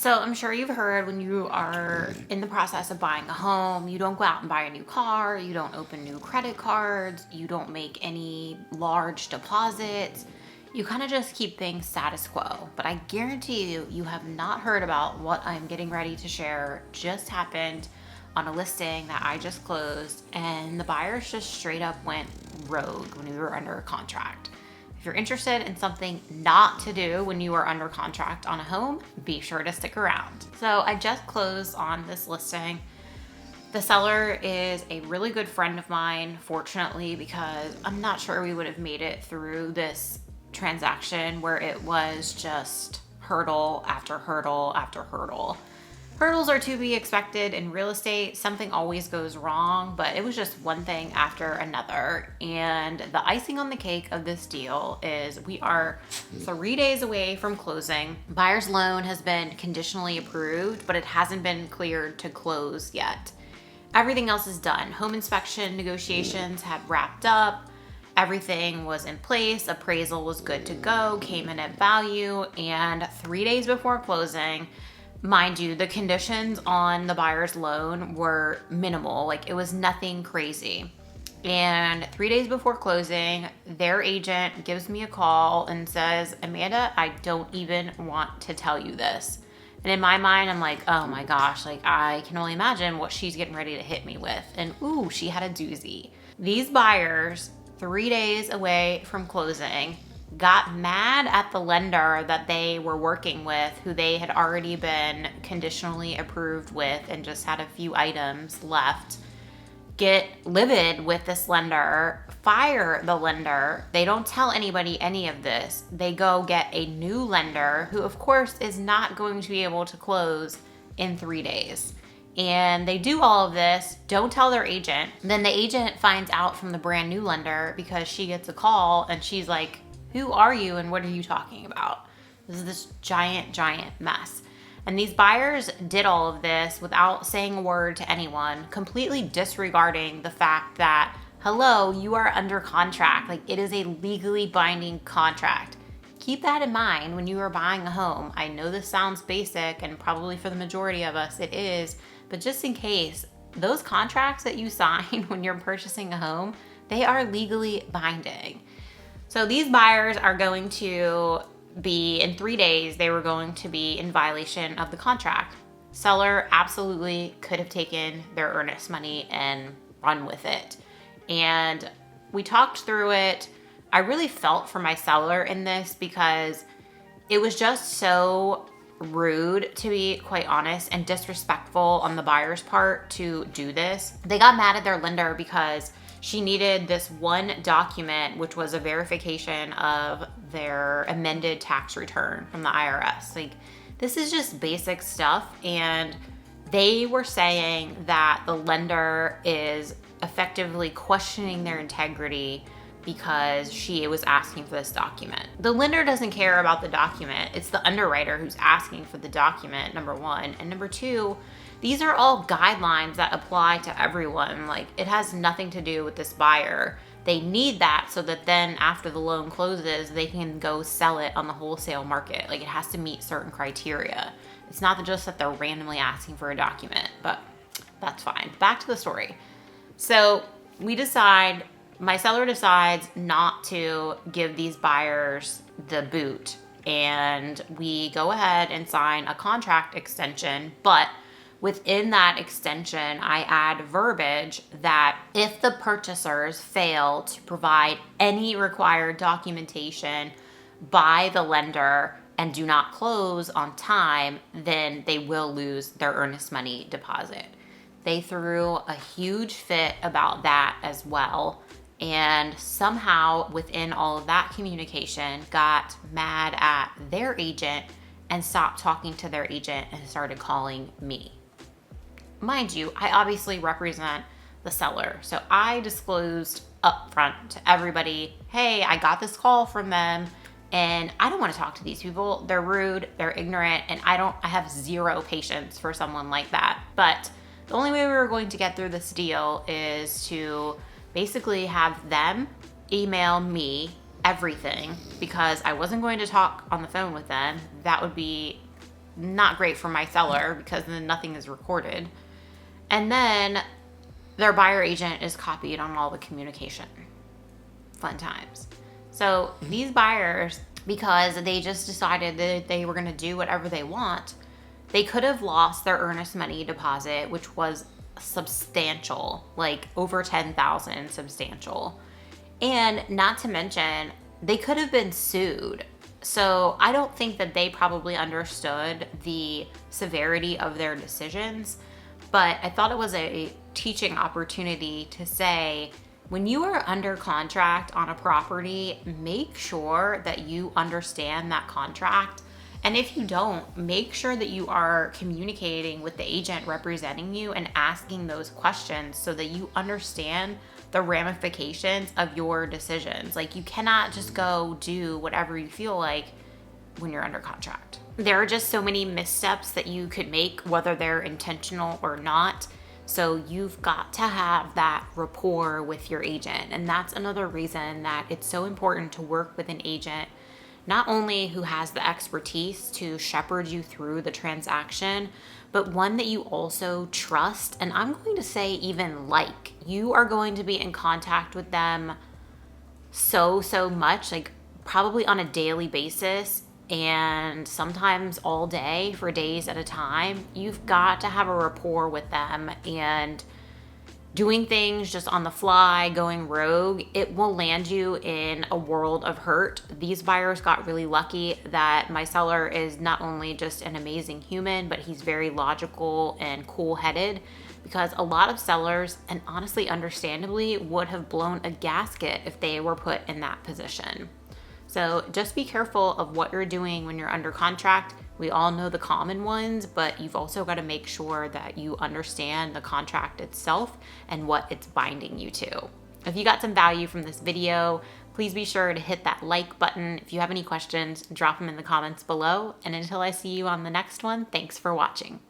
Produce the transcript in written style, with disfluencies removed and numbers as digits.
So I'm sure you've heard when you are in the process of buying a home, you don't go out and buy a new car, you don't open new credit cards, you don't make any large deposits. You kind of just keep things status quo. But I guarantee you, you have not heard about what I'm getting ready to share just happened on a listing that I just closed, and the buyers just straight up went rogue when we were under a contract. If you're interested in something not to do when you are under contract on a home, be sure to stick around. So I just closed on this listing. The seller is a really good friend of mine, fortunately, because I'm not sure we would have made it through this transaction where it was just hurdle after hurdle after hurdle. Hurdles are to be expected in real estate. Something always goes wrong, but it was just one thing after another. And the icing on the cake of this deal is we are 3 days away from closing. Buyer's loan has been conditionally approved, but it hasn't been cleared to close yet. Everything else is done. Home inspection negotiations have wrapped up. Everything was in place. Appraisal was good to go, came in at value, and 3 days before closing, mind you, the conditions on the buyer's loan were minimal. Like, it was nothing crazy. And 3 days before closing, their agent gives me a call and says, Amanda, I don't even want to tell you this. And in my mind, I'm like, oh my gosh, like I can only imagine what she's getting ready to hit me with. And ooh, she had a doozy. These buyers, 3 days away from closing, got mad at the lender that they were working with, who they had already been conditionally approved with and just had a few items left, get livid with this lender, fire the lender. They don't tell anybody any of this. They go get a new lender who, of course, is not going to be able to close in 3 days. And they do all of this, don't tell their agent. Then the agent finds out from the brand new lender because she gets a call and she's like, who are you and what are you talking about? This is this giant mess. And these buyers did all of this without saying a word to anyone, completely disregarding the fact that, hello, you are under contract. Like, it is a legally binding contract. Keep that in mind when you are buying a home. I know this sounds basic, and probably for the majority of us it is, but just in case, those contracts that you sign when you're purchasing a home, they are legally binding. So these buyers are going to be, in 3 days, they were going to be in violation of the contract. Seller absolutely could have taken their earnest money and run with it. And we talked through it. I really felt for my seller in this because it was just so rude, to be quite honest, and disrespectful on the buyer's part to do this. They got mad at their lender because she needed this one document, which was a verification of their amended tax return from the IRS. Like, this is just basic stuff. And they were saying that the lender is effectively questioning their integrity because she was asking for this document. The lender doesn't care about the document. It's the underwriter who's asking for the document, number one. And number two, these are all guidelines that apply to everyone. Like, it has nothing to do with this buyer. They need that so that then after the loan closes, they can go sell it on the wholesale market. Like, it has to meet certain criteria. It's not just that they're randomly asking for a document, but that's fine. Back to the story. So my seller decides not to give these buyers the boot, and we go ahead and sign a contract extension, but within that extension, I add verbiage that if the purchasers fail to provide any required documentation by the lender and do not close on time, then they will lose their earnest money deposit. They threw a huge fit about that as well. And somehow within all of that communication, got mad at their agent and stopped talking to their agent and started calling me. Mind you, I obviously represent the seller. So I disclosed upfront to everybody, hey, I got this call from them and I don't want to talk to these people. They're rude, they're ignorant, and I have zero patience for someone like that. But the only way we were going to get through this deal is to basically have them email me everything, because I wasn't going to talk on the phone with them. That would be not great for my seller because then nothing is recorded. And then their buyer agent is copied on all the communication. Fun times. So these buyers, because they just decided that they were going to do whatever they want, they could have lost their earnest money deposit, which was substantial, like over 10,000, substantial. And not to mention, they could have been sued. So I don't think that they probably understood the severity of their decisions, but I thought it was a teaching opportunity to say, when you are under contract on a property, make sure that you understand that contract. And if you don't, make sure that you are communicating with the agent representing you and asking those questions so that you understand the ramifications of your decisions. Like, you cannot just go do whatever you feel like when you're under contract. There are just so many missteps that you could make, whether they're intentional or not. So you've got to have that rapport with your agent. And that's another reason that it's so important to work with an agent, not only who has the expertise to shepherd you through the transaction, but one that you also trust. And I'm going to say even like. You are going to be in contact with them so much, like probably on a daily basis, and sometimes all day for days at a time. You've got to have a rapport with them, and doing things just on the fly, going rogue, it will land you in a world of hurt. These buyers got really lucky that my seller is not only just an amazing human, but he's very logical and cool-headed, because a lot of sellers, and honestly, understandably, would have blown a gasket if they were put in that position. So just be careful of what you're doing when you're under contract. We all know the common ones, but you've also got to make sure that you understand the contract itself and what it's binding you to. If you got some value from this video, please be sure to hit that like button. If you have any questions, drop them in the comments below. And until I see you on the next one, thanks for watching.